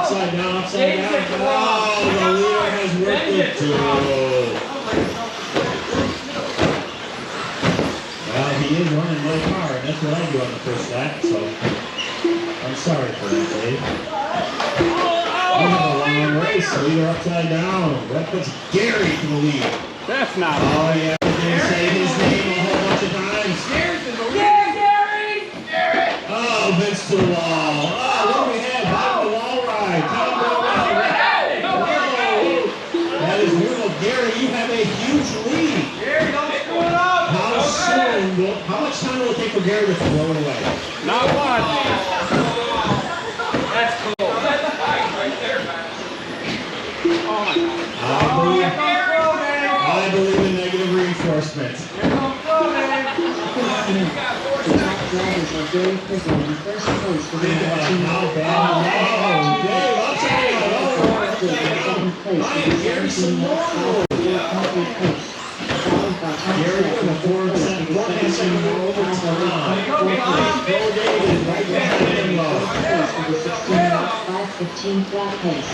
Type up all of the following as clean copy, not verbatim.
upside down, upside down. Oh, the leader has worked it too. Well, he is running my car, and that's what I do on the first lap, so I'm sorry for that, Dave. We have a long race, leader upside down. That puts Gary to the lead. That's not. Oh, yeah, we're going to say his name a whole bunch of times. Yeah, Gary! Oh, Vince to the wall. Oh, what do we have? How the wall ride? Tom Brown. That is beautiful. Gary, you have a huge lead. Gary, don't screw it up! How much time will it take for Gary to throw it away? Not much. That's cool. I believe in negative reinforcement. The top drivers are very quick in first place with How bad? Dave, upside down. Gary some more. Gary with a 4-second overtime. Dave is right behind him. 5:15 flat pace.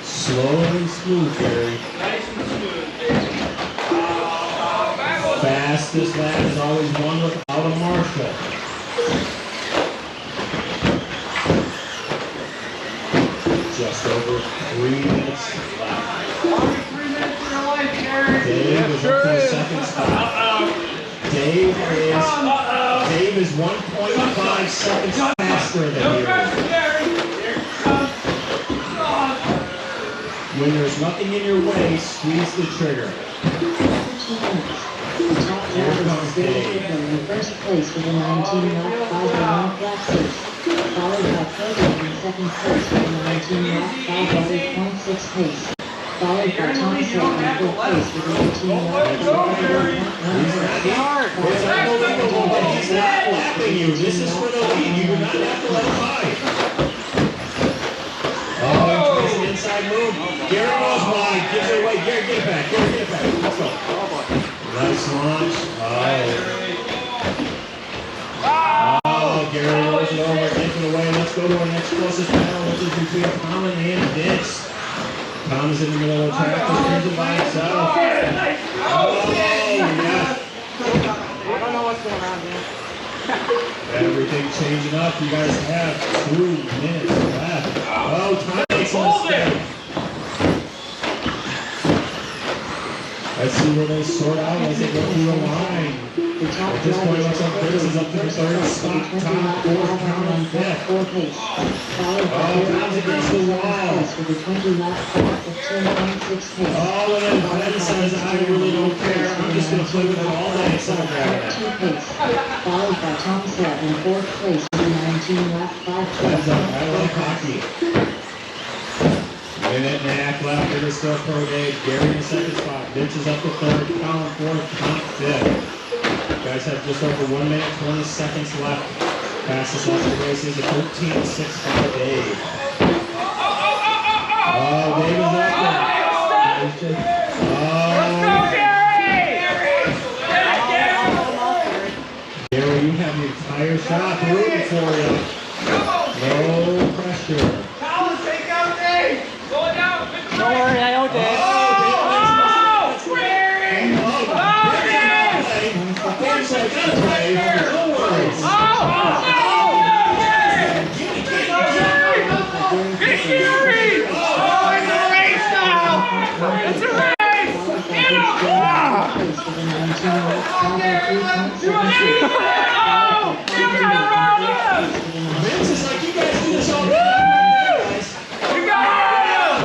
Slow and smooth, Gary. Nice and smooth. Fastest lap is always won without a marshal. Just over 3 minutes left. 3 minutes in your life, Gary. Dave is up to the second spot. Dave is 1.5 seconds faster than you. When there's nothing in your way, squeeze the trigger. The top drivers are very quick in first place with a 19-lap 5:01 flat pace, followed by Kodak in second place with a 19-lap 5:08.6 pace, followed by Tom Selleck in fourth place with a 18-lap 5:01.1 pace. It's unbelievable, but he's not lapping you. This is for the lead. You do not have to let him by. Oh, it's an inside move. Gary goes wide. Gives it away. Gary, get it back. Gary, get it back. Let's go. Nice launch. Oh, Gary rolls it over. Takes it away. Let's go to our next closest battle, which is between Tom and Vince. Tom is in the middle of the track. He's cruising by himself. Oh, yeah. I don't know what's going on here. Everything changing up. You guys have 2 minutes left. Oh, Tom makes a mistake. Let's see where they sort out as they go through the line. At this point, looks like Vince is up to the third spot. Tom, fourth, count on fifth. Oh, Tom's against the wall. Oh, and then Vince says, I really don't care. I'm just going to play with it all day. So I'm grabbing it. Followed by Tom Selleck in fourth place with a 19-lap 5:12. I like hockey. Minute and a half left. It is still pro Dave. Gary in the second spot. Vince is up to third. Colin fourth. Tom fifth. You guys have just over 1 minute, 20 seconds left. Fastest lap of the race is a 13.6 by Dave. Oh, Dave is up there. Gary, you have the entire shot rooting for you. No pressure. Don't worry, I owe Dave. Vince is like, you guys do this all the time.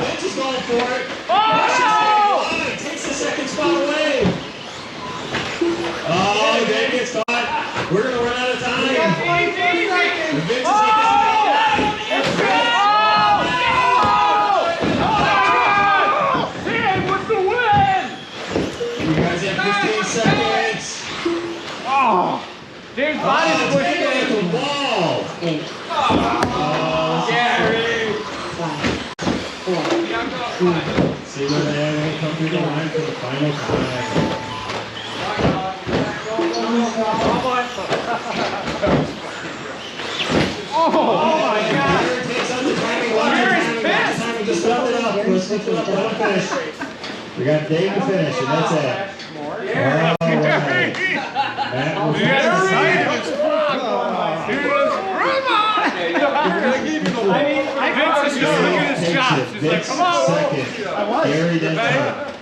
Vince is going for it. Takes the second spot away. Oh, Dave gets caught. We're going to run out of time. Vince is you guys have 15 seconds. Dave's body's Take it at the wall. 8, Gary! 5, 4, 3. See where they are when they come through the line for the final time. my God. Gary takes up the timing. Timing, just lift it up. Let's lift it up. Let him finish. We got Dave to finish, and that's it. All right. Matt will I mean, Vince is just looking at his shots. He's like, come on. Second. Gary then third.